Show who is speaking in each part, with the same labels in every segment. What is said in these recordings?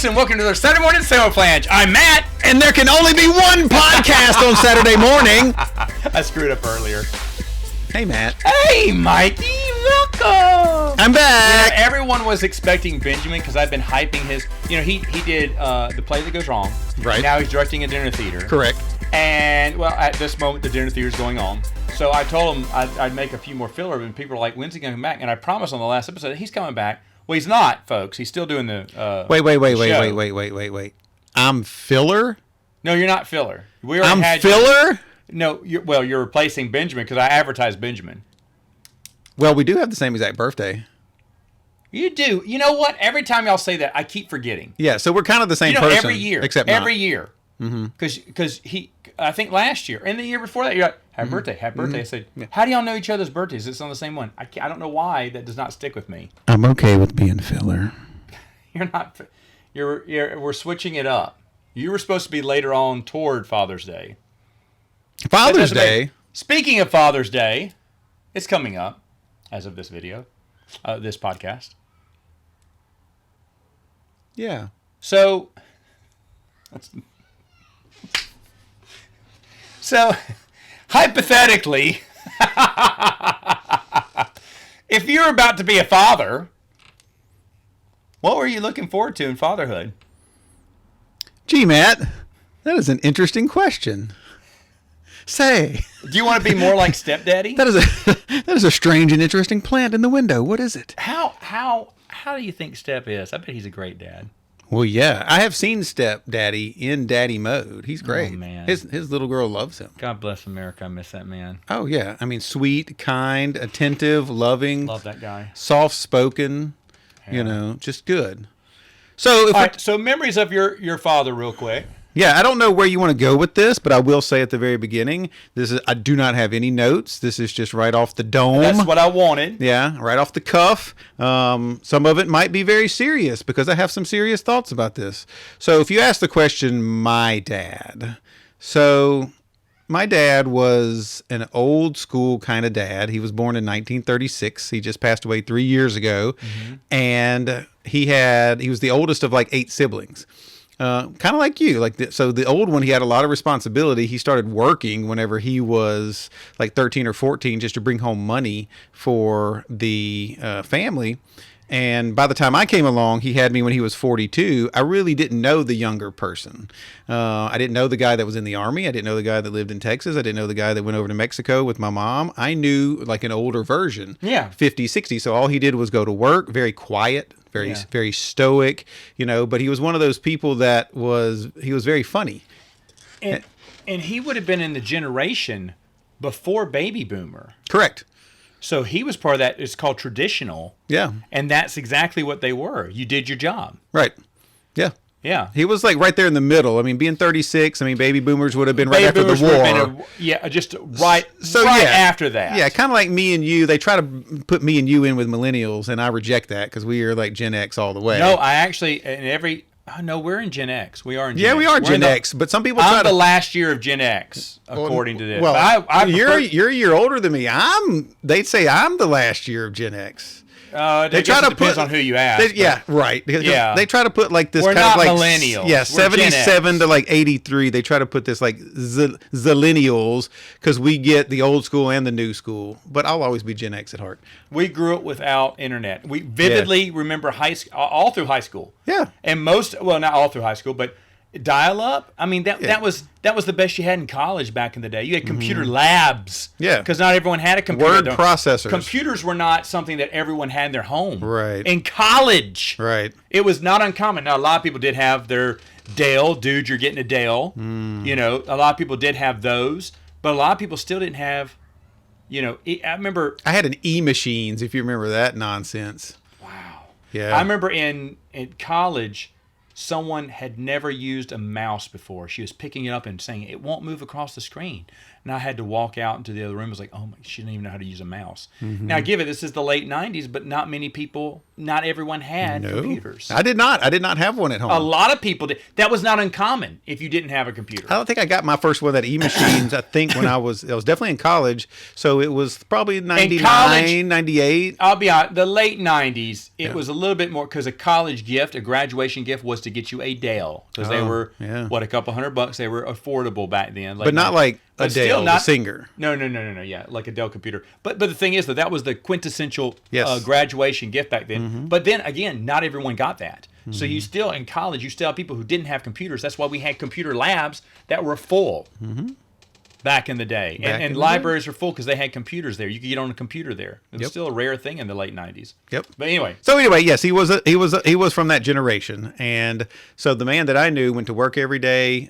Speaker 1: folks, and welcome to the Saturday Morning Samoflange. I'm Matt.
Speaker 2: And there can only be one podcast on Saturday morning.
Speaker 1: I screwed up earlier.
Speaker 2: Hey, Matt.
Speaker 1: Hey, Mikey. Welcome.
Speaker 2: I'm back.
Speaker 1: Everyone was expecting Benjamin because I've been hyping his... he did The Play That Goes Wrong.
Speaker 2: Right.
Speaker 1: Now he's directing a dinner theater.
Speaker 2: Correct.
Speaker 1: And, well, at this moment, the dinner theater's going on. So I told him I'd make a few more filler, and people were like, when's he going to come back? And I promised on the last episode that he's coming back. Well, he's not, folks. He's still doing the
Speaker 2: Wait. I'm filler?
Speaker 1: No, you're not filler. We already
Speaker 2: I'm
Speaker 1: had
Speaker 2: filler?
Speaker 1: No, you're replacing Benjamin because I advertised Benjamin.
Speaker 2: Well, we do have the same exact birthday.
Speaker 1: You do. You know what? Every time y'all say that, I keep forgetting.
Speaker 2: Yeah, so we're kind of the same person.
Speaker 1: Every year.
Speaker 2: Except
Speaker 1: every
Speaker 2: not.
Speaker 1: year. Because I think last year and the year before that, you're like, happy birthday. I said, how do y'all know each other's birthdays? It's on the same one. I don't know why that does not stick with me.
Speaker 2: I'm okay with being filler.
Speaker 1: You're not. We're switching it up. You were supposed to be later on toward Father's Day.
Speaker 2: Father's Day?
Speaker 1: Speaking of Father's Day, it's coming up as of this video, this podcast.
Speaker 2: Yeah.
Speaker 1: So hypothetically, if you're about to be a father, what were you looking forward to in fatherhood?
Speaker 2: Gee, Matt, that is an interesting question. Say,
Speaker 1: do you want to be more like stepdaddy?
Speaker 2: That is a strange and interesting plant in the window. What is it?
Speaker 1: How do you think Step is? I bet he's a great dad.
Speaker 2: Well, yeah, I have seen Stepdaddy in daddy mode. He's great.
Speaker 1: Oh, man.
Speaker 2: His little girl loves him.
Speaker 1: God bless America. I miss that man.
Speaker 2: Oh, yeah. I mean, sweet, kind, attentive, loving.
Speaker 1: Love that guy.
Speaker 2: Soft-spoken, just good. So,
Speaker 1: So memories of your father real quick.
Speaker 2: Yeah, I don't know where you want to go with this, but I will say at the very beginning, I do not have any notes. This is just right off the dome.
Speaker 1: That's what I wanted.
Speaker 2: Yeah, right off the cuff. Some of it might be very serious because I have some serious thoughts about this. So if you ask the question, my dad. So my dad was an old school kind of dad. He was born in 1936. He just passed away 3 years ago. Mm-hmm. And he was the oldest of like 8 siblings. Kind of like you, so the old one, he had a lot of responsibility. He started working whenever he was like 13 or 14 just to bring home money for the family. And by the time I came along, he had me when he was 42. I really didn't know the younger person. I didn't know the guy that was in the Army. I didn't know the guy that lived in Texas. I didn't know the guy that went over to Mexico with my mom. I knew like an older version. Yeah. 50, 60. So all he did was go to work, very quiet, very stoic, but he was one of those people he was very funny.
Speaker 1: And he would have been in the generation before Baby Boomer.
Speaker 2: Correct.
Speaker 1: So he was part of that. It's called traditional.
Speaker 2: Yeah.
Speaker 1: And that's exactly what they were. You did your job.
Speaker 2: Right. Yeah.
Speaker 1: Yeah.
Speaker 2: He was like right there in the middle. I mean, being 36, Baby Boomers would have been right after the war.
Speaker 1: Just right after that.
Speaker 2: Yeah, kind of like me and you. They try to put me and you in with millennials, and I reject that because we are like Gen X all the way.
Speaker 1: No, I actually, we're in Gen X. We are in Gen X.
Speaker 2: Yeah, we are Gen X, but some people
Speaker 1: I'm the last year of Gen X, according to this.
Speaker 2: Well, you're a year older than me. They'd say I'm the last year of Gen X.
Speaker 1: They try to depends on who you ask.
Speaker 2: Right. They try to put like this
Speaker 1: we're
Speaker 2: kind
Speaker 1: not
Speaker 2: of like
Speaker 1: millennials.
Speaker 2: Yeah, 77 to like 83. They try to put this like zillennials because we get the old school and the new school. But I'll always be Gen X at heart.
Speaker 1: We grew up without internet. We vividly remember all through high school.
Speaker 2: Yeah.
Speaker 1: And not all through high school, but dial-up. I mean, that was the best you had in college back in the day. You had computer labs.
Speaker 2: Yeah.
Speaker 1: Because not everyone had a computer.
Speaker 2: Word processors.
Speaker 1: Computers were not something that everyone had in their home.
Speaker 2: Right.
Speaker 1: In college.
Speaker 2: Right.
Speaker 1: It was not uncommon. Now, a lot of people did have their Dell. Dude, you're getting a Dell. Mm. A lot of people did have those. But a lot of people still didn't have, I remember.
Speaker 2: I had an E-machines, if you remember that nonsense.
Speaker 1: Wow.
Speaker 2: Yeah.
Speaker 1: I remember in college, someone had never used a mouse before. She was picking it up and saying, it won't move across the screen. and I had to walk out into the other room. I was like, oh my, she didn't even know how to use a mouse. Now, give it, this is the late 90s, but not many people, not everyone had computers.
Speaker 2: I did not. I did not have one at home.
Speaker 1: A lot of people did. That was not uncommon if you didn't have a computer.
Speaker 2: I don't think I got my first one at E-Machines, I think when I was definitely in college. So it was probably 99, 98.
Speaker 1: I'll be honest, the late 90s, it was a little bit more, because a college gift, a graduation gift was to get you a Dell. Because they were, what, a couple $100? They were affordable back then.
Speaker 2: But not like Adele, the singer.
Speaker 1: No. Yeah, like a Dell computer. But the thing is, that was the quintessential graduation gift back then. But then, again, not everyone got that. So you still, in college, you still have people who didn't have computers. That's why we had computer labs that were full back in the day. And libraries were full because they had computers there. You could get on a computer there. It was still a rare thing in the late 90s.
Speaker 2: Yep.
Speaker 1: But anyway.
Speaker 2: So anyway, yes, he was from that generation. And so the man that I knew went to work every day,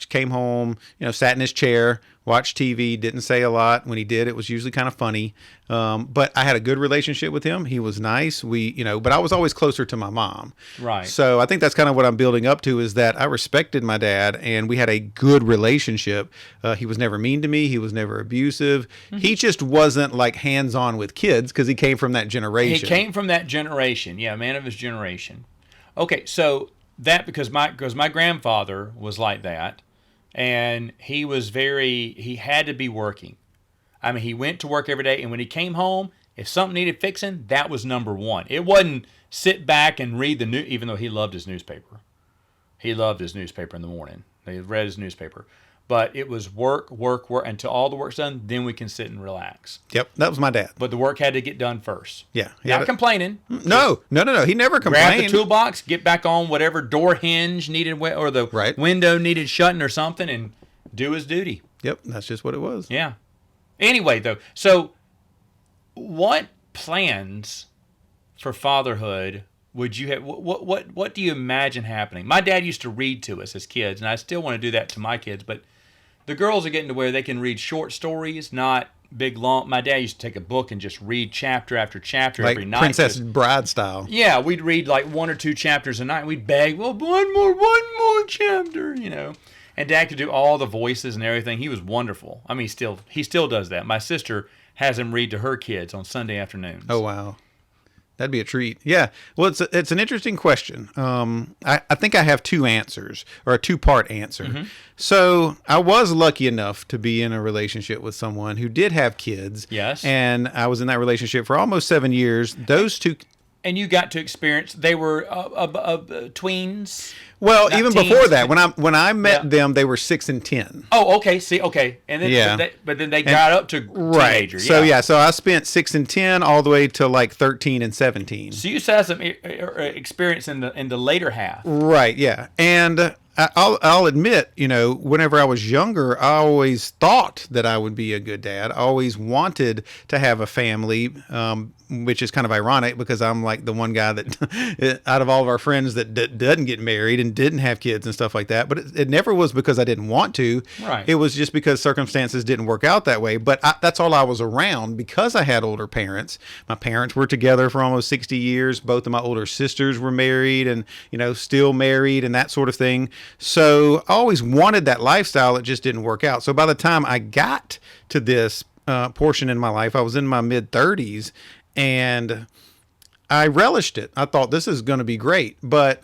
Speaker 2: came home, sat in his chair, watched TV, didn't say a lot. When he did, it was usually kind of funny. But I had a good relationship with him. He was nice. But I was always closer to my mom.
Speaker 1: Right.
Speaker 2: So I think that's kind of what I'm building up to, is that I respected my dad and we had a good relationship. He was never mean to me. He was never abusive. He just wasn't like hands-on with kids because he came from that generation.
Speaker 1: He came from that generation. Yeah, man of his generation. Okay, so that because my grandfather was like that. And he had to be working. I mean, he went to work every day, and when he came home, if something needed fixing, that was number one. It wasn't sit back and read the news, even though he loved his newspaper. He loved his newspaper in the morning. He read his newspaper. But it was work, until all the work's done, then we can sit and relax.
Speaker 2: Yep, that was my dad.
Speaker 1: But the work had to get done first.
Speaker 2: Yeah.
Speaker 1: Not complaining.
Speaker 2: No. He never complained.
Speaker 1: Grab the toolbox, get back on whatever door hinge needed, or the window needed shutting or something, and do his duty.
Speaker 2: Yep, that's just what it was.
Speaker 1: Yeah. Anyway, though, so what plans for fatherhood would you have? What do you imagine happening? My dad used to read to us as kids, and I still want to do that to my kids, but the girls are getting to where they can read short stories, not big long. My dad used to take a book and just read chapter after chapter
Speaker 2: like
Speaker 1: every night.
Speaker 2: Princess Bride style.
Speaker 1: Yeah, we'd read like 1 or 2 chapters a night. We'd beg, well, one more chapter, And Dad could do all the voices and everything. He was wonderful. I mean, he still does that. My sister has him read to her kids on Sunday afternoons.
Speaker 2: Oh, wow. That'd be a treat. Yeah. Well, it's an interesting question. I think I have 2 answers, or a 2-part answer. So I was lucky enough to be in a relationship with someone who did have kids.
Speaker 1: Yes.
Speaker 2: And I was in that relationship for almost 7 years. Those 2...
Speaker 1: And you got to experience, they were tweens?
Speaker 2: Well, even teens, before that, when I met them, they were 6 and 10.
Speaker 1: Oh, okay. See, okay. And then, but then they got up to teenager.
Speaker 2: So, so I spent 6 and 10 all the way to like 13 and 17.
Speaker 1: So you had some experience in the later half.
Speaker 2: Right, yeah. And I'll admit, whenever I was younger, I always thought that I would be a good dad. I always wanted to have a family, which is kind of ironic because I'm like the one guy that, out of all of our friends, that doesn't get married and didn't have kids and stuff like that. But it never was because I didn't want to.
Speaker 1: Right.
Speaker 2: It was just because circumstances didn't work out that way. But that's all I was around because I had older parents. My parents were together for almost 60 years. Both of my older sisters were married and, still married and that sort of thing. So I always wanted that lifestyle. It just didn't work out. So by the time I got to this portion in my life, I was in my mid-30s, and I relished it. I thought this is going to be great. But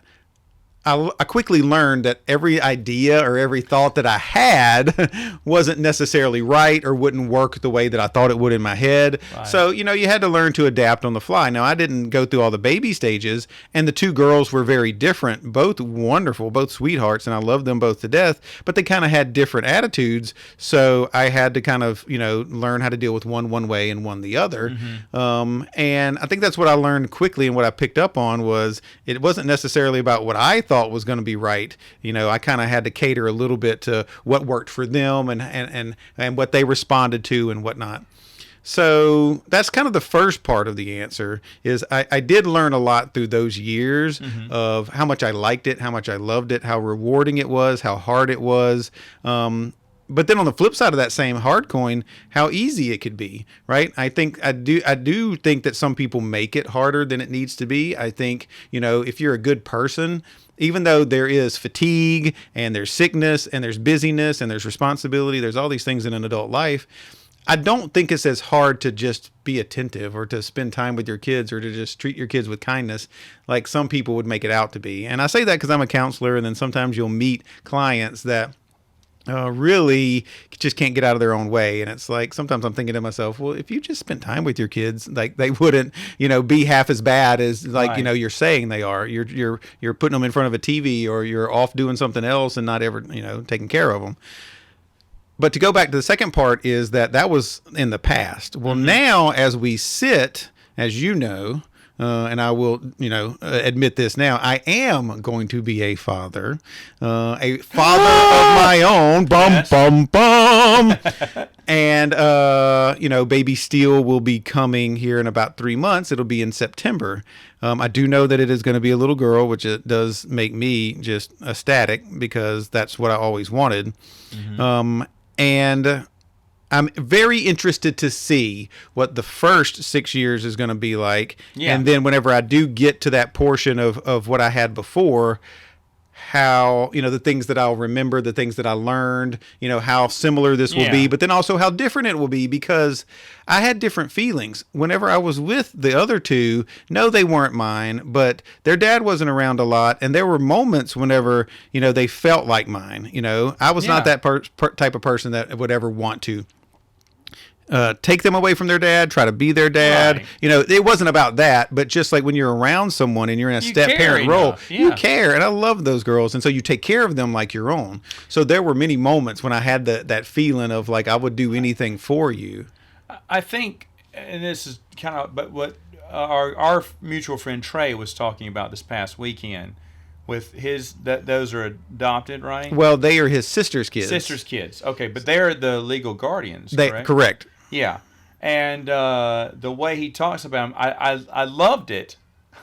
Speaker 2: I quickly learned that every idea or every thought that I had wasn't necessarily right or wouldn't work the way that I thought it would in my head. Right. So, you had to learn to adapt on the fly. Now, I didn't go through all the baby stages, and the 2 girls were very different, both wonderful, both sweethearts, and I loved them both to death, but they kind of had different attitudes. So I had to kind of, learn how to deal with one way and one the other. And I think that's what I learned quickly, and what I picked up on was it wasn't necessarily about what I thought was going to be right. I kind of had to cater a little bit to what worked for them and what they responded to and whatnot. So that's kind of the first part of the answer is I did learn a lot through those years of how much I liked it, how much I loved it, how rewarding it was, how hard it was. But then on the flip side of that same hard coin, how easy it could be, right? I do think that some people make it harder than it needs to be. I think, if you're a good person, even though there is fatigue and there's sickness and there's busyness and there's responsibility, there's all these things in an adult life. I don't think it's as hard to just be attentive or to spend time with your kids or to just treat your kids with kindness like some people would make it out to be. And I say that because I'm a counselor, and then sometimes you'll meet clients that really just can't get out of their own way. And it's like, sometimes I'm thinking to myself, well, if you just spent time with your kids, like they wouldn't, be half as bad as like,
Speaker 1: Right.
Speaker 2: you're saying they are. You're putting them in front of a TV, or you're off doing something else and not ever, taking care of them. But to go back to the second part is that was in the past. Well, now as we sit, as you know, and I will, admit this now, I am going to be a father of my own. Bum,
Speaker 1: Yes.
Speaker 2: bum, bum. And, baby Steele will be coming here in about 3 months. It'll be in September. I do know that it is going to be a little girl, which it does make me just ecstatic because that's what I always wanted. And I'm very interested to see what the first 6 years is going to be like.
Speaker 1: Yeah.
Speaker 2: And then whenever I do get to that portion of what I had before, how, the things that I'll remember, the things that I learned, how similar this will be,
Speaker 1: Yeah.
Speaker 2: but then also how different it will be, because I had different feelings. Whenever I was with the other two, no, they weren't mine, but their dad wasn't around a lot. And there were moments whenever, they felt like mine. I was not
Speaker 1: Yeah.
Speaker 2: that type of person that would ever want to take them away from their dad, try to be their dad.
Speaker 1: Right.
Speaker 2: It wasn't about that, but just like when you're around someone and you're in a
Speaker 1: You
Speaker 2: step
Speaker 1: care
Speaker 2: parent role,
Speaker 1: enough.
Speaker 2: you
Speaker 1: Yeah.
Speaker 2: care. And I love those girls. And so you take care of them like your own. So there were many moments when I had that feeling of like, I would do anything for you.
Speaker 1: I think, and this is kind of, but what our mutual friend Trey was talking about this past weekend with those are adopted, right?
Speaker 2: Well, they are his sister's kids.
Speaker 1: Sister's kids. Okay, but they're the legal guardians, correct?
Speaker 2: Correct.
Speaker 1: Yeah, and the way he talks about him, I loved it.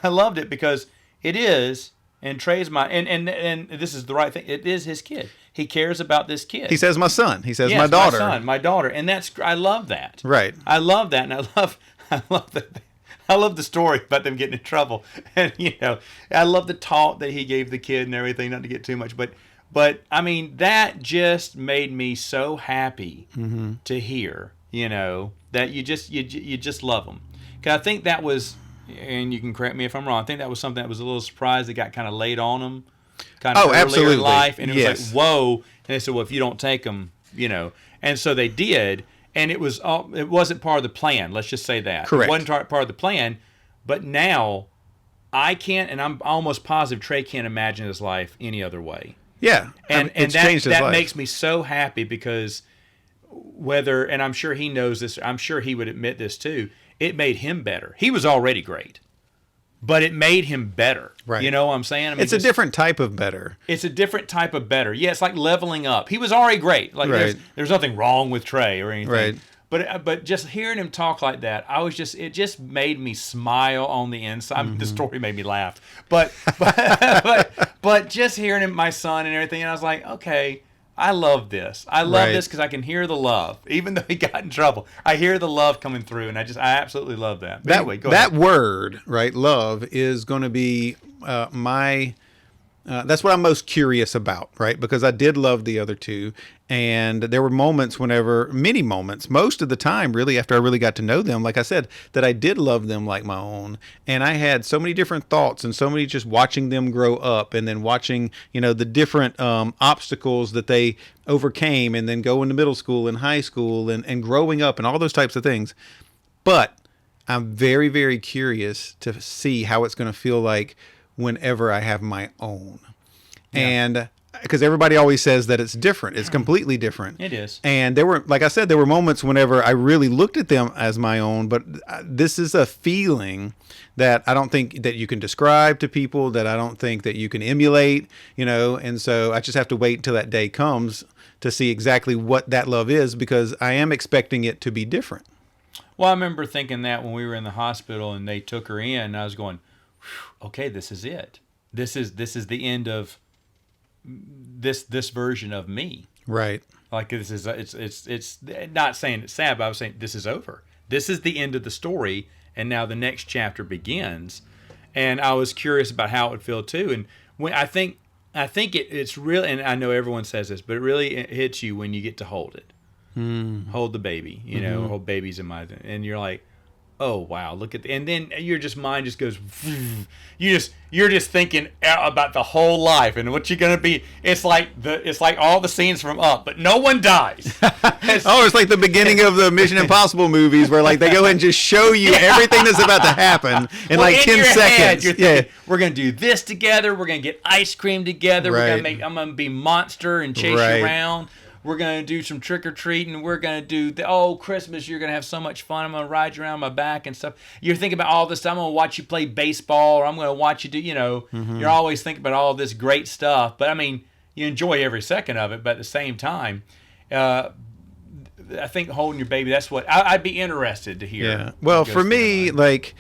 Speaker 1: I loved it because it is, and Trey's and this is the right thing. It is his kid. He cares about this kid.
Speaker 2: He says my son. He says
Speaker 1: Yes,
Speaker 2: my daughter.
Speaker 1: my daughter, and I love that.
Speaker 2: Right.
Speaker 1: I love that, and I love that. I love the story about them getting in trouble, and I love the talk that he gave the kid and everything. Not to get too much, but I mean that just made me so happy to hear. That you just love them. Because I think that was, and you can correct me if I'm wrong, I think that was something that was a little surprise that got kind of laid on them, kind of earlier
Speaker 2: absolutely.
Speaker 1: in life, and it was
Speaker 2: Yes.
Speaker 1: like, whoa, and they said, well, if you don't take them, and so they did, and it wasn't part of the plan. Let's just say that.
Speaker 2: Correct.
Speaker 1: It wasn't part of the plan, but now I can't, and I'm almost positive Trey can't imagine his life any other way.
Speaker 2: Yeah.
Speaker 1: And
Speaker 2: it's
Speaker 1: that
Speaker 2: changed his life.
Speaker 1: makes me so happy because and I'm sure he knows this, I'm sure he would admit this too, it made him better. He was already great, but it made him better.
Speaker 2: Right.
Speaker 1: You know what I'm saying? I mean,
Speaker 2: It's a different type of better.
Speaker 1: It's a different type of better. Yeah, it's like leveling up. He was already great. Like
Speaker 2: Right.
Speaker 1: there's nothing wrong with Trey or anything.
Speaker 2: Right.
Speaker 1: But just hearing him talk like that, it just made me smile on the inside. The story made me laugh, but but just hearing him, my son and everything, and I was like, okay, I love this. I love
Speaker 2: Right.
Speaker 1: this because I can hear the love, even though he got in trouble. I hear the love coming through, and I absolutely love that. But anyway, go ahead.
Speaker 2: That word, right? Love is going to be that's what I'm most curious about, right? Because I did love the other two, and there were many moments, most of the time, really, after I really got to know them, like I said, that I did love them like my own, and I had so many different thoughts, and so many just watching them grow up, and then watching, the different obstacles that they overcame, and then go into middle school and high school, and growing up, and all those types of things. But I'm very, very curious to see how it's going to feel like whenever I have my own.
Speaker 1: Yeah.
Speaker 2: And because everybody always says that it's different. It's completely different.
Speaker 1: It is.
Speaker 2: And there were, like I said, there were moments whenever I really looked at them as my own, but this is a feeling that I don't think that you can describe to people, that I don't think that you can emulate, and so I just have to wait until that day comes to see exactly what that love is, because I am expecting it to be different.
Speaker 1: Well, I remember thinking that when we were in the hospital and they took her in, I was going, okay, this is it. This is the end of this version of me.
Speaker 2: Right.
Speaker 1: Like this is it's not saying it's sad, but I was saying this is over. This is the end of the story, and now the next chapter begins. And I was curious about how it would feel too. And when I think it's real, and I know everyone says this, but it hits you when you get to hold it, hold the baby, hold babies in my, and you're like, oh wow, look at and then your mind just goes, you're just thinking about the whole life and what you're gonna be. It's like all the scenes from Up, but no one dies.
Speaker 2: It's like the beginning of the Mission Impossible movies where like they go and just show you everything that's about to happen in like 10 seconds.
Speaker 1: You're thinking, we're gonna do this together. We're gonna get ice cream together.
Speaker 2: Right.
Speaker 1: I'm gonna be monster and chase you around. We're going to do some trick-or-treating. We're going to do, Christmas, you're going to have so much fun. I'm going to ride you around my back and stuff. You're thinking about all this stuff. I'm going to watch you play baseball, or I'm going to watch you do, you're always thinking about all this great stuff. But, I mean, you enjoy every second of it. But at the same time, I think holding your baby, that's what, I'd be interested to hear.
Speaker 2: Yeah. Well, for me, like,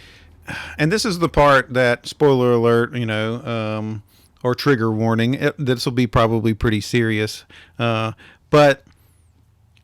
Speaker 2: and this is the part that, spoiler alert, or trigger warning, this will be probably pretty serious. But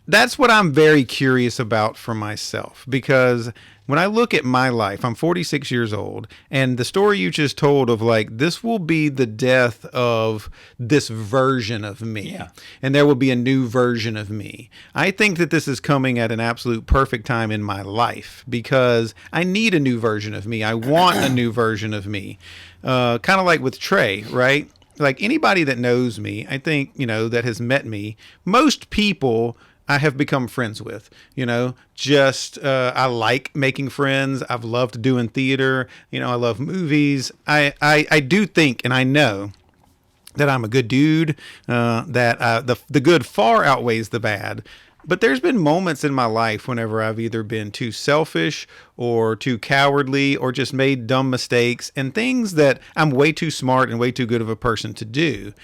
Speaker 2: that's what I'm very curious about for myself, because when I look at my life, I'm 46 years old, and the story you just told of like, this will be the death of this version of me, and there will be a new version of me. I think that this is coming at an absolute perfect time in my life because I need a new version of me. I want a new version of me, kind of like with Trey, right? Like anybody that knows me, I think, that has met me, most people I have become friends with, I like making friends. I've loved doing theater. I love movies. I do think, and I know that I'm a good dude, that the good far outweighs the bad. But there's been moments in my life whenever I've either been too selfish or too cowardly or just made dumb mistakes and things that I'm way too smart and way too good of a person to do.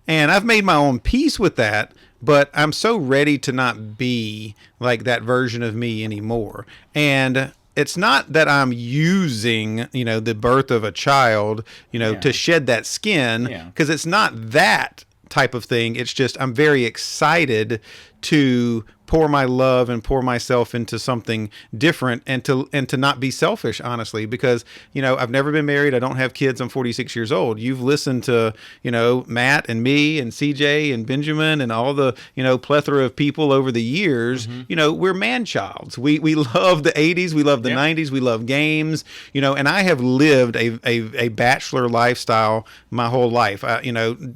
Speaker 2: And I've made my own peace with that, but I'm so ready to not be like that version of me anymore. And it's not that I'm using, the birth of a child, to shed that skin, because it's not that type of thing. It's just I'm very excited to pour my love and pour myself into something different and to not be selfish, honestly, because, I've never been married. I don't have kids. I'm 46 years old. You've listened to, Matt and me and CJ and Benjamin and all the, plethora of people over the years. We're man-childs. We love the 80s. We love the 90s. We love games, and I have lived a bachelor lifestyle my whole life.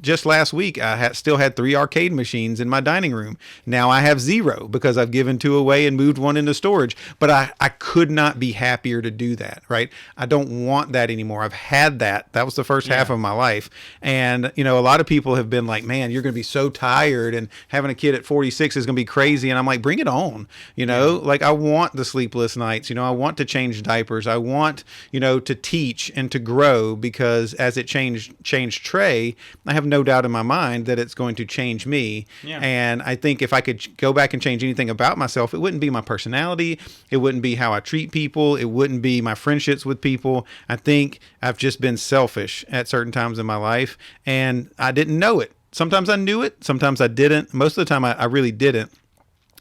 Speaker 2: Just last week, I still had 3 arcade machines in my dining room. Now I have 0 because I've given 2 away and moved 1 into storage. But I could not be happier to do that, right? I don't want that anymore. I've had that. That was the first half of my life. And, a lot of people have been like, man, you're going to be so tired and having a kid at 46 is going to be crazy. And I'm like, bring it on. Like I want the sleepless nights. I want to change diapers. I want, to teach and to grow, because as it changed Trey, I have no doubt in my mind that it's going to change me. Yeah. And I think if I could go back and change anything about myself, it wouldn't be my personality. It wouldn't be how I treat people. It wouldn't be my friendships with people. I think I've just been selfish at certain times in my life, and I didn't know it. Sometimes I knew it. Sometimes I didn't. Most of the time I really didn't.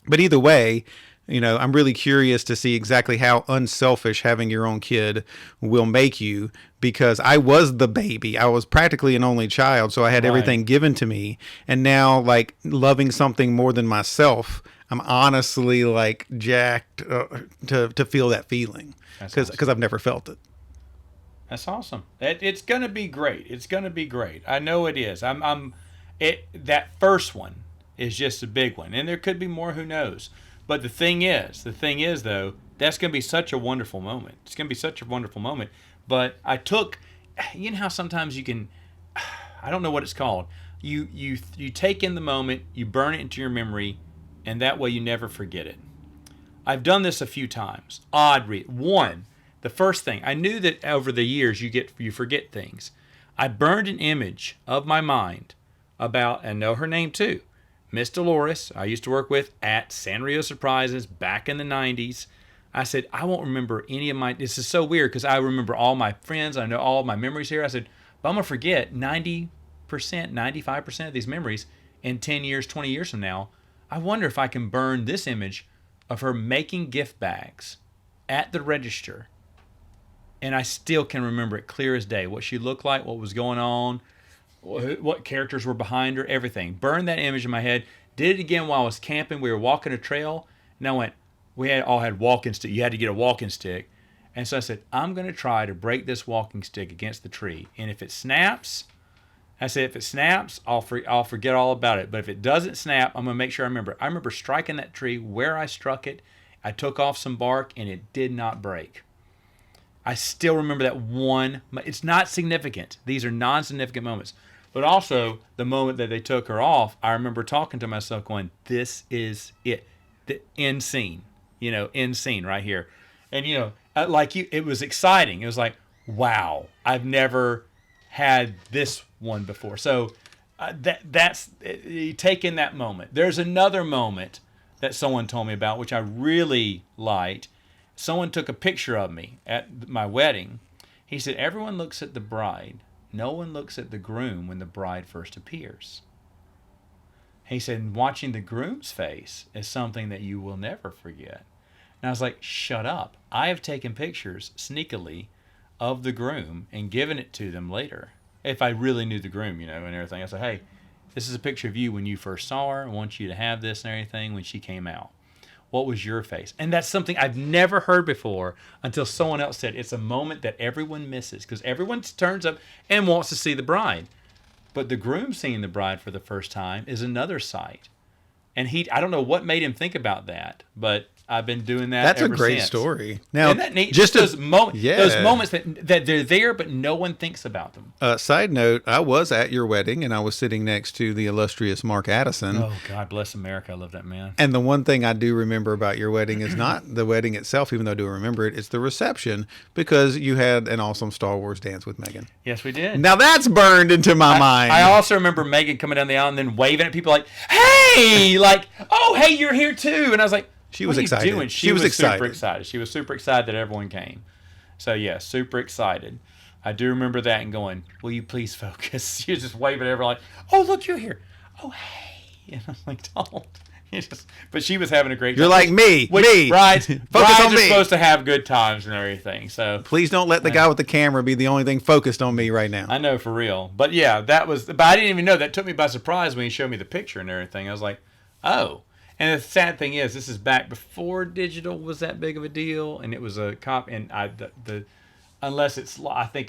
Speaker 2: But either way, I'm really curious to see exactly how unselfish having your own kid will make you, because I was the baby. I was practically an only child, so I had everything given to me. And now, like, loving something more than myself, I'm honestly, like, jacked to feel that feeling, because I've never felt it.
Speaker 1: That's awesome. It's going to be great. It's going to be great. I know it is. That first one is just a big one. And there could be more, who knows. But the thing is though, that's going to be such a wonderful moment. It's going to be such a wonderful moment. But you know how sometimes you can, I don't know what it's called. You take in the moment, you burn it into your memory, and that way you never forget it. I've done this a few times. One, the first thing, I knew that over the years you forget things. I burned an image of my mind about, and know her name too, Miss Dolores, I used to work with at Sanrio Surprises back in the 90s. I said, I won't remember any of this is so weird because I remember all my friends, I know all my memories here. I said, but I'm going to forget 90%, 95% of these memories in 10 years, 20 years from now. I wonder if I can burn this image of her making gift bags at the register, and I still can remember it clear as day, what she looked like, what was going on, what characters were behind her, everything. Burned that image in my head. Did it again while I was camping. We were walking a trail, and I went, all had walking stick. You had to get a walking stick. And so I said, I'm going to try to break this walking stick against the tree. And if it snaps, I said, if it snaps, I'll forget all about it. But if it doesn't snap, I'm going to make sure I remember. I remember striking that tree where I struck it. I took off some bark, and it did not break. I still remember that one. It's not significant. These are non-significant moments. But also, the moment that they took her off, I remember talking to myself going, this is it. The end scene. End scene right here. And, it was exciting. It was like, wow, I've never had this one before. So that's you take in that moment. There's another moment that someone told me about, which I really liked. Someone took a picture of me at my wedding. He said, everyone looks at the bride. No one looks at the groom when the bride first appears. He said, watching the groom's face is something that you will never forget. And I was like, shut up. I have taken pictures sneakily of the groom and given it to them later. If I really knew the groom, and everything. I said, hey, this is a picture of you when you first saw her. I want you to have this and everything when she came out. What was your face? And that's something I've never heard before until someone else said it's a moment that everyone misses because everyone turns up and wants to see the bride. But the groom seeing the bride for the first time is another sight. And I don't know what made him think about that, but I've been doing that
Speaker 2: That's
Speaker 1: ever
Speaker 2: a great
Speaker 1: since.
Speaker 2: story. Now,
Speaker 1: isn't that neat? Just those moments that they're there, but no one thinks about them.
Speaker 2: Side note, I was at your wedding, and I was sitting next to the illustrious Mark Addison.
Speaker 1: Oh, God bless America. I love that man.
Speaker 2: And the one thing I do remember about your wedding is not the wedding itself, even though I do remember it, it's the reception, because you had an awesome Star Wars dance with Megan.
Speaker 1: Yes, we did.
Speaker 2: Now that's burned into my mind.
Speaker 1: I also remember Megan coming down the aisle and then waving at people like, hey, like, oh, hey, you're here too. And I was like,
Speaker 2: she was excited.
Speaker 1: Doing? She was super excited. She was super excited that everyone came. So, yeah, super excited. I do remember that and going, will you please focus? She was just waving at everyone like, oh, look, you're here. Oh, hey. And I'm like, don't. But she was having a great time.
Speaker 2: You're like me.
Speaker 1: Brides
Speaker 2: focus on
Speaker 1: are
Speaker 2: me.
Speaker 1: Supposed to have good times and everything. So
Speaker 2: please don't let the guy with the camera be the only thing focused on me right now.
Speaker 1: I know, for real. But, yeah, but I didn't even know. That took me by surprise when he showed me the picture and everything. I was like, oh. And the sad thing is, this is back before digital was that big of a deal, and it was a cop. And I think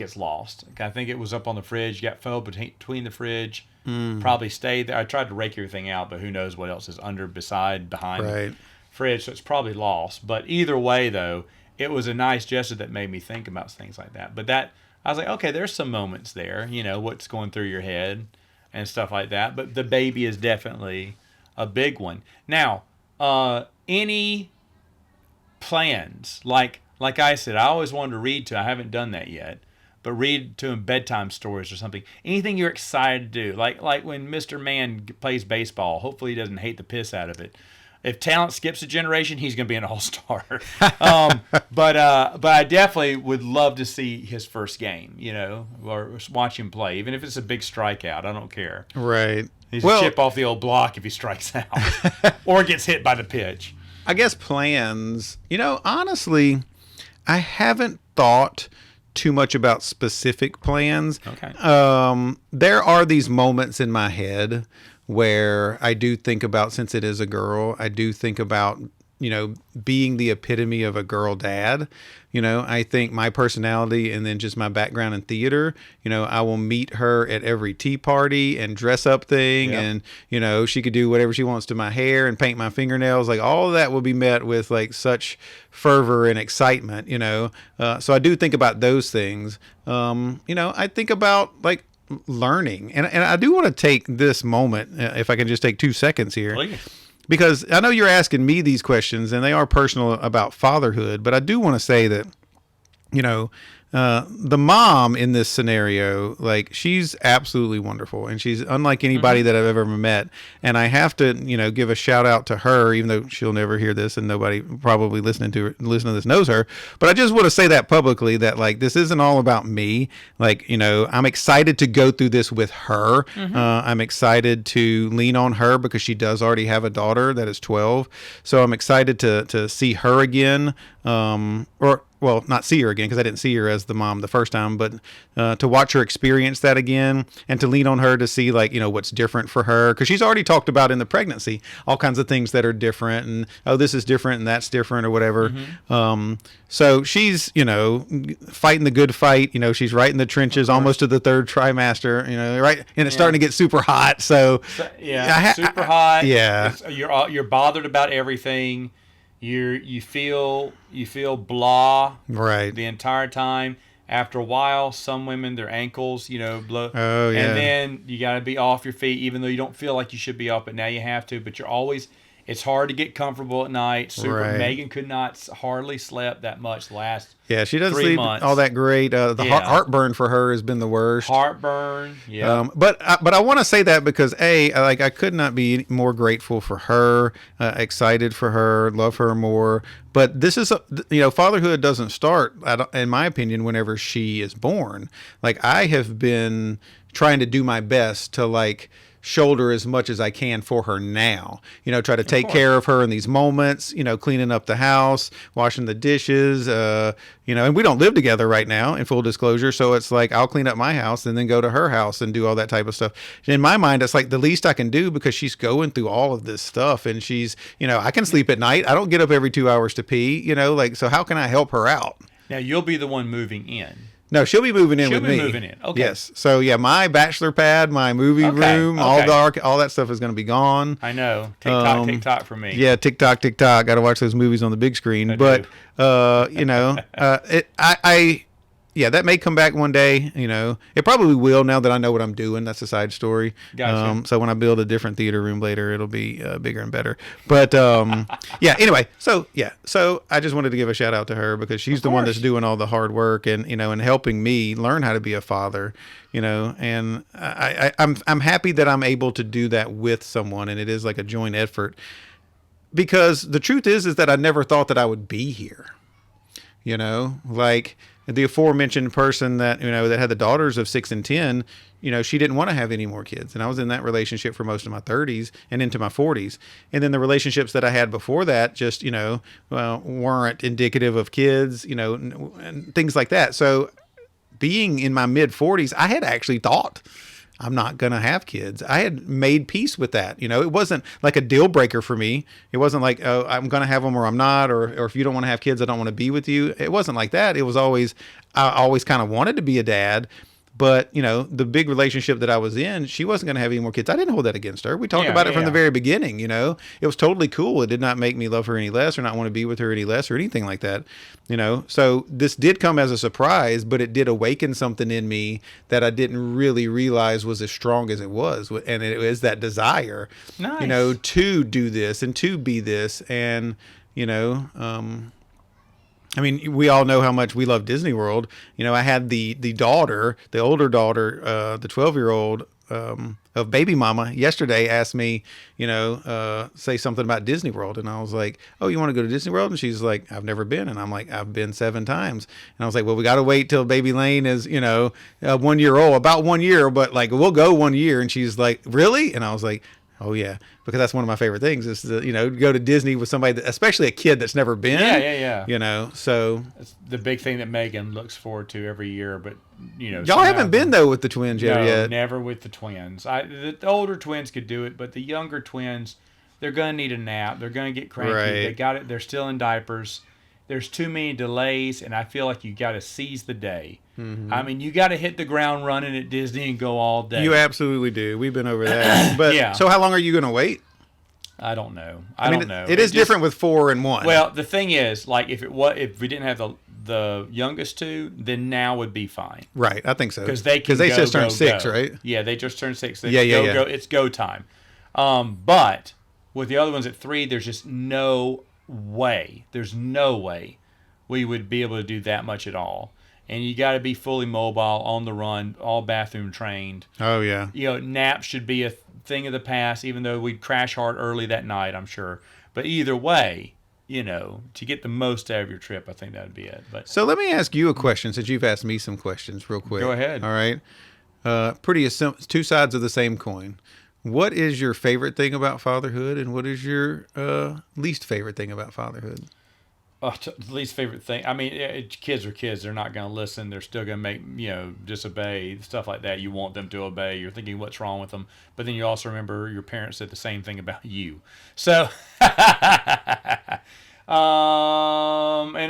Speaker 1: it's lost. I think it was up on the fridge, got fell between the fridge, probably stayed there. I tried to rake everything out, but who knows what else is behind the fridge, so it's probably lost. But either way, though, it was a nice gesture that made me think about things like that. But I was like, okay, there's some moments there, what's going through your head and stuff like that. But the baby is definitely a big one. Now, any plans? Like I said, I always wanted to read to. I haven't done that yet, but read to him bedtime stories or something. Anything you're excited to do, like when Mr. Man plays baseball. Hopefully, he doesn't hate the piss out of it. If talent skips a generation, he's going to be an all-star. But I definitely would love to see his first game, or watch him play, even if it's a big strikeout. I don't care.
Speaker 2: Right.
Speaker 1: He's a chip off the old block if he strikes out or gets hit by the pitch.
Speaker 2: I guess plans, honestly, I haven't thought too much about specific plans.
Speaker 1: Okay.
Speaker 2: There are these moments in my head where I do think about, since it is a girl, I do think about, being the epitome of a girl dad. I think my personality and then just my background in theater, I will meet her at every tea party and dress up thing. Yep. And, she could do whatever she wants to my hair and paint my fingernails. Like all of that will be met with like such fervor and excitement, So I do think about those things. I think about like learning. And I do want to take this moment, if I can just take 2 seconds here.
Speaker 1: Please.
Speaker 2: Because I know you're asking me these questions and they are personal about fatherhood, but I do want to say that, the mom in this scenario, like she's absolutely wonderful and she's unlike anybody that I've ever met. And I have to, give a shout out to her, even though she'll never hear this and nobody probably listening to this knows her. But I just want to say that publicly, that like, this isn't all about me. Like, I'm excited to go through this with her. I'm excited to lean on her because she does already have a daughter that is 12. So I'm excited to see her again. or well, not see her again because I didn't see her as the mom the first time, but to watch her experience that again and to lean on her to see like, what's different for her. Because she's already talked about in the pregnancy all kinds of things that are different and, oh, this is different and that's different or whatever. So she's, fighting the good fight. She's right in the trenches almost to the third trimester, right. And it's starting to get super hot. So
Speaker 1: super hot.
Speaker 2: Yeah.
Speaker 1: You're bothered about everything. You feel blah
Speaker 2: right
Speaker 1: the entire time. After a while, some women, their ankles, blow.
Speaker 2: Oh, yeah.
Speaker 1: And then you got to be off your feet, even though you don't feel like you should be up, but now you have to. But you're always, it's hard to get comfortable at night.
Speaker 2: Right.
Speaker 1: Megan could not hardly slept that much last
Speaker 2: Yeah, she doesn't
Speaker 1: 3
Speaker 2: sleep
Speaker 1: months.
Speaker 2: all that great. Heartburn for her has been the worst.
Speaker 1: Heartburn, yeah.
Speaker 2: But I want to say that because I could not be more grateful for her, excited for her, love her more. But this is fatherhood doesn't start, in my opinion, whenever she is born. Like I have been trying to do my best to shoulder as much as I can for her now. Try to take care of her in these moments, cleaning up the house, washing the dishes, and we don't live together right now, in full disclosure. So it's like I'll clean up my house and then go to her house and do all that type of stuff. In my mind, it's like the least I can do because she's going through all of this stuff and she's, I can sleep at night. I don't get up every 2 hours to pee, so how can I help her out?
Speaker 1: Now you'll be the one moving in.
Speaker 2: No, she'll be moving in with me.
Speaker 1: She'll be moving in. Okay.
Speaker 2: Yes. So yeah, my bachelor pad, my movie room, all that stuff is going to be gone.
Speaker 1: I know. TikTok for me.
Speaker 2: Yeah, TikTok. Got to watch those movies on the big screen. That may come back one day. It probably will now that I know what I'm doing. That's a side story.
Speaker 1: Gotcha.
Speaker 2: So when I build a different theater room later, it'll be bigger and better. But anyway, so I just wanted to give a shout out to her because she's the one that's doing all the hard work and and helping me learn how to be a father. And I'm happy that I'm able to do that with someone, and it is like a joint effort. Because the truth is that I never thought that I would be here. Like the aforementioned person that that had the daughters of 6 and 10, she didn't want to have any more kids, and I was in that relationship for most of my 30s and into my 40s, and then the relationships that I had before that just weren't indicative of kids, and things like that. So being in my mid 40s, I had actually thought I'm not going to have kids. I had made peace with that. It wasn't like a deal breaker for me. It wasn't like, oh, I'm going to have them or I'm not, or if you don't want to have kids, I don't want to be with you. It wasn't like that. It was always, I always kind of wanted to be a dad, but the big relationship that I was in, she wasn't going to have any more kids. I didn't hold that against her. We talked about it from the very beginning. It was totally cool. It did not make me love her any less or not want to be with her any less or anything like that. So this did come as a surprise, but it did awaken something in me that I didn't really realize was as strong as it was. And it was that desire, to do this and to be this. And, we all know how much we love Disney World. I had the older daughter, the 12-year-old of baby mama yesterday asked me, say something about Disney World. And I was like, oh, you want to go to Disney World? And she's like, I've never been. And I'm like, I've been 7 times. And I was like, well, we got to wait till baby Lane is, 1 year old, about 1 year, but we'll go 1 year. And she's like, really? And I was like, oh yeah, because that's one of my favorite things is to, go to Disney with somebody, especially a kid that's never been.
Speaker 1: Yeah.
Speaker 2: So
Speaker 1: it's the big thing that Megan looks forward to every year. But
Speaker 2: y'all haven't been though with the twins yet.
Speaker 1: Never with the twins. The older twins could do it, but the younger twins, they're gonna need a nap. They're gonna get cranky.
Speaker 2: Right.
Speaker 1: They got it. They're still in diapers. There's too many delays, and I feel like you got to seize the day. Mm-hmm. You got to hit the ground running at Disney and go all day.
Speaker 2: You absolutely do. We've been over that. But So how long are you going to wait?
Speaker 1: I don't know. I don't know.
Speaker 2: It is different with 4 and 1.
Speaker 1: Well, the thing is, if we didn't have the youngest 2, then now would be fine.
Speaker 2: Right, I think so.
Speaker 1: Because they
Speaker 2: just turned 6, right?
Speaker 1: Yeah, they just turned 6.
Speaker 2: Yeah.
Speaker 1: It's go time. But with the other ones at 3, there's just no way. There's no way we would be able to do that much at all. And you got to be fully mobile, on the run, all bathroom trained.
Speaker 2: Oh yeah.
Speaker 1: Naps should be a thing of the past, even though we'd crash hard early that night, I'm sure. But either way, to get the most out of your trip, I think that would be it. But
Speaker 2: so let me ask you a question, since you've asked me some questions real quick.
Speaker 1: Go ahead.
Speaker 2: All right. Pretty two sides of the same coin. What is your favorite thing about fatherhood, and what is your least favorite thing about fatherhood?
Speaker 1: Least favorite thing. I mean, kids are kids. They're not going to listen. They're still going to make, disobey, stuff like that. You want them to obey. You're thinking what's wrong with them. But then you also remember your parents said the same thing about you. So, and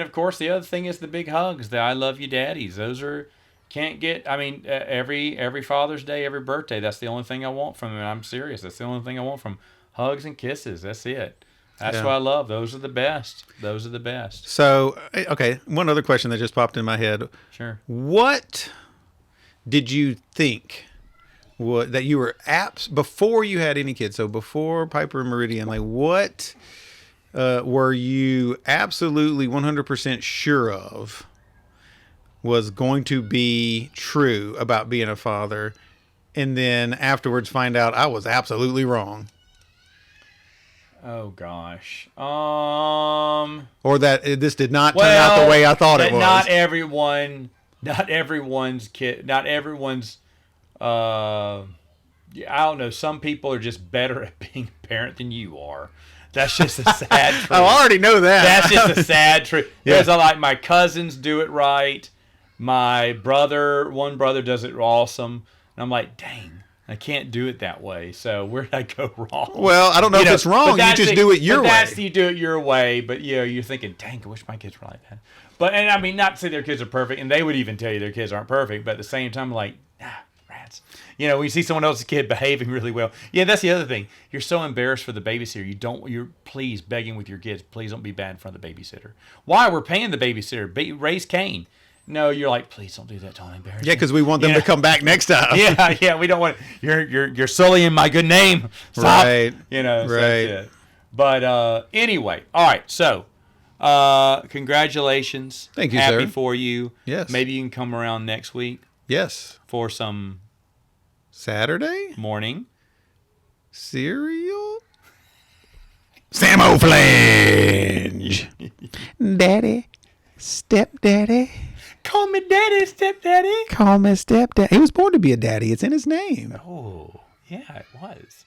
Speaker 1: of course, the other thing is the big hugs, the I love you daddies. Those are, can't get, I mean, every Father's Day, every birthday, that's the only thing I want from them. And I'm serious. That's the only thing I want from hugs and kisses. That's it. That's what I love. Those are the best. Those are the best.
Speaker 2: So, okay, one other question that just popped in my head.
Speaker 1: Sure.
Speaker 2: What did you think that you were before you had any kids? So before Piper and Meridian, like what were you absolutely 100% sure of was going to be true about being a father, and then afterwards find out I was absolutely wrong?
Speaker 1: Oh gosh.
Speaker 2: Or that this did not turn out the way I thought it was.
Speaker 1: Not everyone's kid. Not everyone's. I don't know. Some people are just better at being a parent than you are. That's just a sad truth.
Speaker 2: I already know that.
Speaker 1: That's just a sad truth.
Speaker 2: Yeah.
Speaker 1: Because I like my cousins do it right. My one brother does it awesome, and I'm like, dang. I can't do it that way. So where did I go wrong?
Speaker 2: Well, I don't know if it's wrong. You just do it your way.
Speaker 1: You do it your way. But you're thinking, dang, I wish my kids were like that. But and I mean, not to say their kids are perfect, and they would even tell you their kids aren't perfect. But at the same time, like, rats. When you see someone else's kid behaving really well, that's the other thing. You're so embarrassed for the babysitter. You're please begging with your kids, please don't be bad in front of the babysitter. Why? We're paying the babysitter. Raise Cain. No, you're like, please don't do that, Tom. Embarrassing.
Speaker 2: Yeah, because we want them to come back next time.
Speaker 1: We don't want you're sullying my good name. Stop.
Speaker 2: Right.
Speaker 1: So
Speaker 2: right.
Speaker 1: that's it. But anyway, all right. So, congratulations.
Speaker 2: Thank you,
Speaker 1: Happy
Speaker 2: sir.
Speaker 1: for you.
Speaker 2: Yes.
Speaker 1: Maybe you can come around next week.
Speaker 2: Yes.
Speaker 1: For some
Speaker 2: Saturday
Speaker 1: morning
Speaker 2: cereal. Samoflange. Daddy. Stepdaddy.
Speaker 1: Call me daddy, stepdaddy.
Speaker 2: Call me stepdaddy. He was born to be a daddy. It's in his name.
Speaker 1: Oh, yeah, it was.